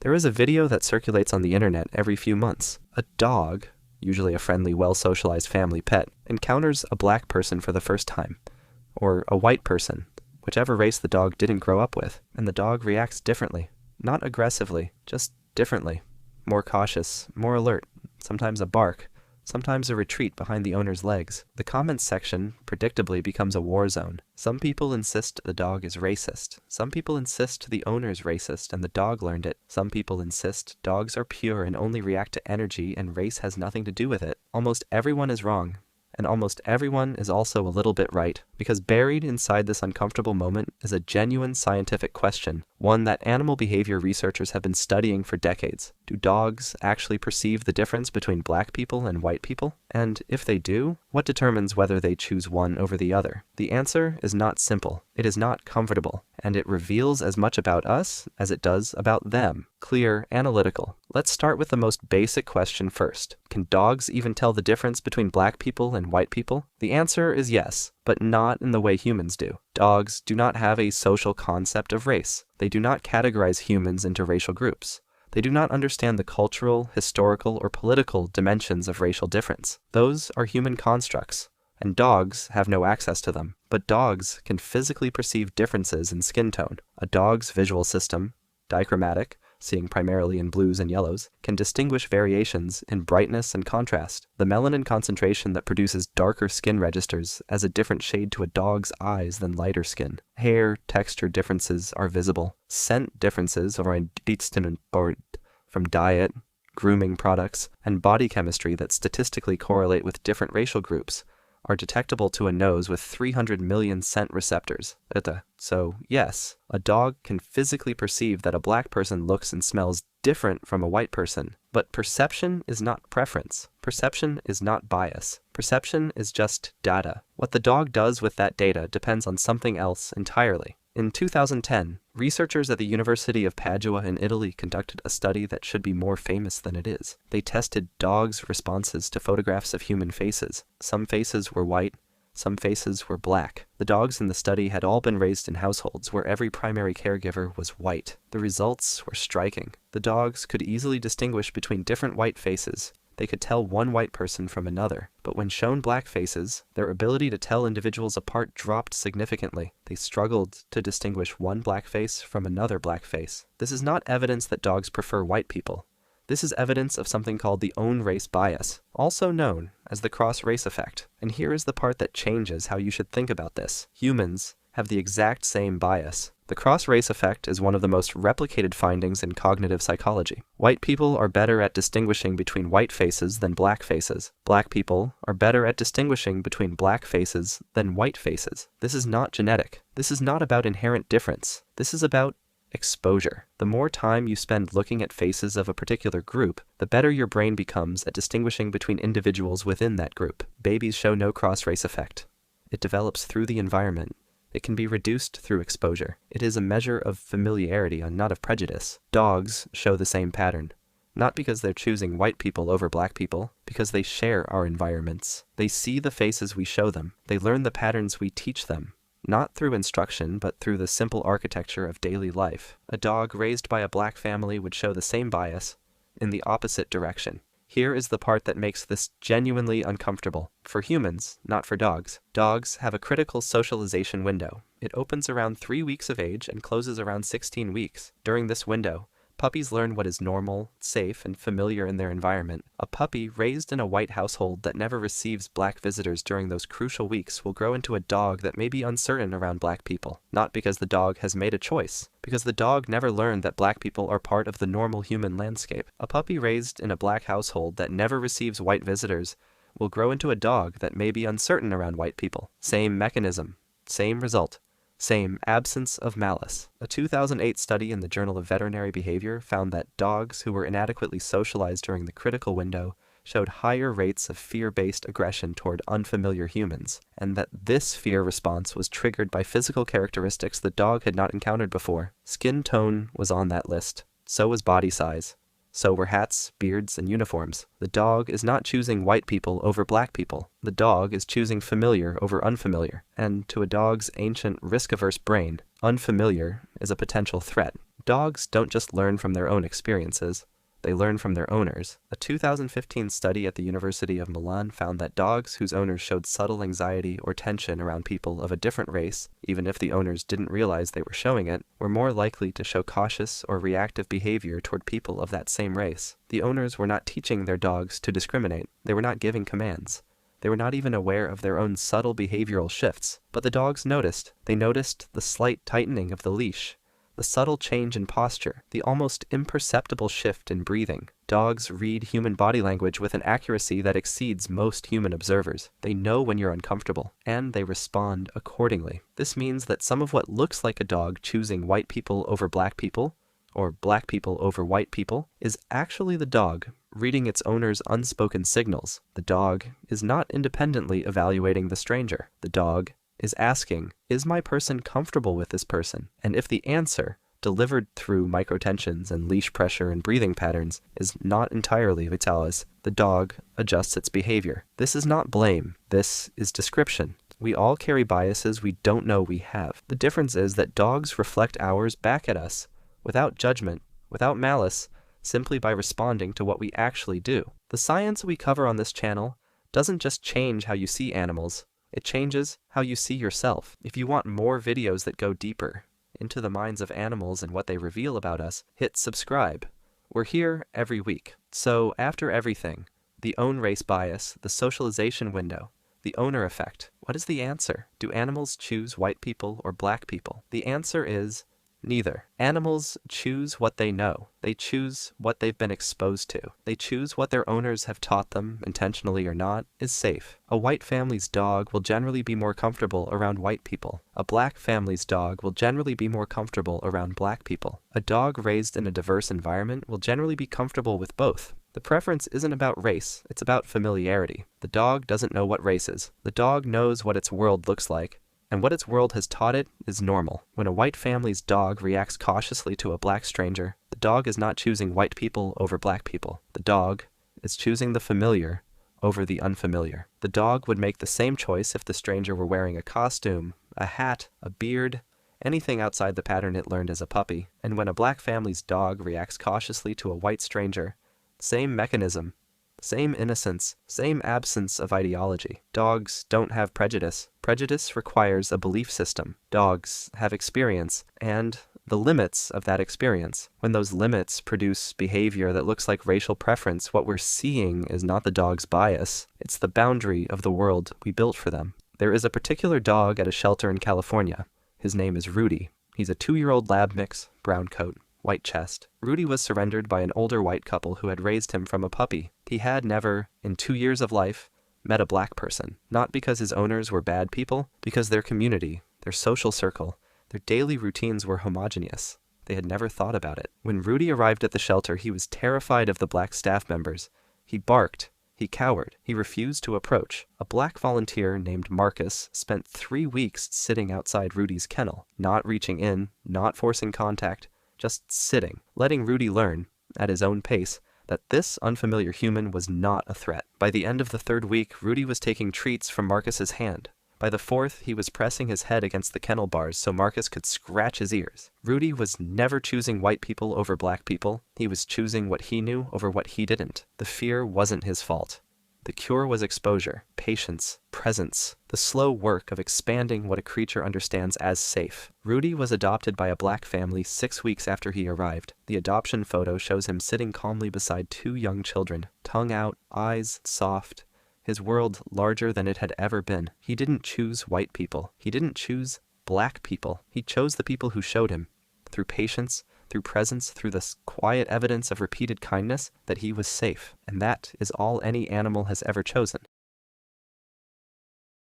There is a video that circulates on the internet every few months. A dog, usually a friendly, well-socialized family pet, encounters a black person for the first time, or a white person, whichever race the dog didn't grow up with, and the dog reacts differently. Not aggressively, just differently. More cautious, more alert, sometimes a bark, sometimes a retreat behind the owner's legs. The comments section predictably becomes a war zone. Some people insist the dog is racist. Some people insist the owner's racist and the dog learned it. Some people insist dogs are pure and only react to energy and race has nothing to do with it. Almost everyone is wrong. And almost everyone is also a little bit right, because buried inside this uncomfortable moment is a genuine scientific question, one that animal behavior researchers have been studying for decades. Do dogs actually perceive the difference between black people and white people? And if they do, what determines whether they choose one over the other? The answer is not simple. It is not comfortable, and it reveals as much about us as it does about them. Clear, analytical. Let's start with the most basic question first. Can dogs even tell the difference between black people and white people? The answer is yes, but not in the way humans do. Dogs do not have a social concept of race. They do not categorize humans into racial groups. They do not understand the cultural, historical, or political dimensions of racial difference. Those are human constructs, and dogs have no access to them. But dogs can physically perceive differences in skin tone. A dog's visual system, dichromatic, seeing primarily in blues and yellows, can distinguish variations in brightness and contrast. The melanin concentration that produces darker skin registers as a different shade to a dog's eyes than lighter skin. Hair texture differences are visible. Scent differences from diet, grooming products, and body chemistry that statistically correlate with different racial groups are detectable to a nose with 300 million scent receptors. So, yes, a dog can physically perceive that a black person looks and smells different from a white person. But perception is not preference. Perception is not bias. Perception is just data. What the dog does with that data depends on something else entirely. In 2010, researchers at the University of Padua in Italy conducted a study that should be more famous than it is. They tested dogs' responses to photographs of human faces. Some faces were white, some faces were black. The dogs in the study had all been raised in households where every primary caregiver was white. The results were striking. The dogs could easily distinguish between different white faces. They could tell one white person from another, but when shown black faces, their ability to tell individuals apart dropped significantly. They struggled to distinguish one black face from another black face. This is not evidence that dogs prefer white people. This is evidence of something called the own race bias, also known as the cross-race effect. And here is the part that changes how you should think about this. Humans have the exact same bias. The cross-race effect is one of the most replicated findings in cognitive psychology. White people are better at distinguishing between white faces than black faces. Black people are better at distinguishing between black faces than white faces. This is not genetic. This is not about inherent difference. This is about exposure. The more time you spend looking at faces of a particular group, the better your brain becomes at distinguishing between individuals within that group. Babies show no cross-race effect. It develops through the environment. It can be reduced through exposure. It is a measure of familiarity and not of prejudice. Dogs show the same pattern. Not because they're choosing white people over black people, because they share our environments. They see the faces we show them. They learn the patterns we teach them. Not through instruction, but through the simple architecture of daily life. A dog raised by a black family would show the same bias in the opposite direction. Here is the part that makes this genuinely uncomfortable. For humans, not for dogs. Dogs have a critical socialization window. It opens around 3 weeks of age and closes around 16 weeks. During this window, puppies learn what is normal, safe, and familiar in their environment. A puppy raised in a white household that never receives black visitors during those crucial weeks will grow into a dog that may be uncertain around black people. Not because the dog has made a choice, because the dog never learned that black people are part of the normal human landscape. A puppy raised in a black household that never receives white visitors will grow into a dog that may be uncertain around white people. Same mechanism, same result. Same absence of malice. A 2008 study in the Journal of Veterinary Behavior found that dogs who were inadequately socialized during the critical window showed higher rates of fear-based aggression toward unfamiliar humans, and that this fear response was triggered by physical characteristics the dog had not encountered before. Skin tone was on that list. So was body size. So were hats, beards, and uniforms. The dog is not choosing white people over black people. The dog is choosing familiar over unfamiliar. And to a dog's ancient risk-averse brain, unfamiliar is a potential threat. Dogs don't just learn from their own experiences, they learn from their owners. A 2015 study at the University of Milan found that dogs whose owners showed subtle anxiety or tension around people of a different race, even if the owners didn't realize they were showing it, were more likely to show cautious or reactive behavior toward people of that same race. The owners were not teaching their dogs to discriminate. They were not giving commands. They were not even aware of their own subtle behavioral shifts. But the dogs noticed. They noticed the slight tightening of the leash, the subtle change in posture, the almost imperceptible shift in breathing. Dogs read human body language with an accuracy that exceeds most human observers. They know when you're uncomfortable, and they respond accordingly. This means that some of what looks like a dog choosing white people over black people, or black people over white people, is actually the dog reading its owner's unspoken signals. The dog is not independently evaluating the stranger. The dog is asking, is my person comfortable with this person? And if the answer, delivered through microtensions and leash pressure and breathing patterns, is not entirely vitalis, the dog adjusts its behavior. This is not blame. This is description. We all carry biases we don't know we have. The difference is that dogs reflect ours back at us, without judgment, without malice, simply by responding to what we actually do. The science we cover on this channel doesn't just change how you see animals, it changes how you see yourself. If you want more videos that go deeper into the minds of animals and what they reveal about us, hit subscribe. We're here every week. So after everything, the own race bias, the socialization window, the owner effect, what is the answer? Do animals choose white people or black people? The answer is neither. Animals choose what they know. They choose what they've been exposed to. They choose what their owners have taught them, intentionally or not, is safe. A white family's dog will generally be more comfortable around white people. A black family's dog will generally be more comfortable around black people. A dog raised in a diverse environment will generally be comfortable with both. The preference isn't about race, it's about familiarity. The dog doesn't know what race is. The dog knows what its world looks like, and what its world has taught it is normal. When a white family's dog reacts cautiously to a black stranger, the dog is not choosing white people over black people. The dog is choosing the familiar over the unfamiliar. The dog would make the same choice if the stranger were wearing a costume, a hat, a beard, anything outside the pattern it learned as a puppy. And when a black family's dog reacts cautiously to a white stranger, same mechanism, same innocence, same absence of ideology. Dogs don't have prejudice. Prejudice requires a belief system. Dogs have experience, and the limits of that experience. When those limits produce behavior that looks like racial preference, what we're seeing is not the dog's bias. It's the boundary of the world we built for them. There is a particular dog at a shelter in California. His name is Rudy. He's a 2-year-old lab mix, brown coat, white chest. Rudy was surrendered by an older white couple who had raised him from a puppy. He had never, in 2 years of life, met a black person. Not because his owners were bad people, because their community, their social circle, their daily routines were homogeneous. They had never thought about it. When Rudy arrived at the shelter, he was terrified of the black staff members. He barked. He cowered. He refused to approach. A black volunteer named Marcus spent 3 weeks sitting outside Rudy's kennel, not reaching in, not forcing contact, just sitting, letting Rudy learn, at his own pace, that this unfamiliar human was not a threat. By the end of the 3rd week, Rudy was taking treats from Marcus's hand. By the 4th, he was pressing his head against the kennel bars so Marcus could scratch his ears. Rudy was never choosing white people over black people. He was choosing what he knew over what he didn't. The fear wasn't his fault. The cure was exposure, patience, presence, the slow work of expanding what a creature understands as safe. Rudy was adopted by a black family 6 weeks after he arrived. The adoption photo shows him sitting calmly beside 2 young children, tongue out, eyes soft, his world larger than it had ever been. He didn't choose white people. He didn't choose black people. He chose the people who showed him, through patience, through presence, through this quiet evidence of repeated kindness, that he was safe. And that is all any animal has ever chosen.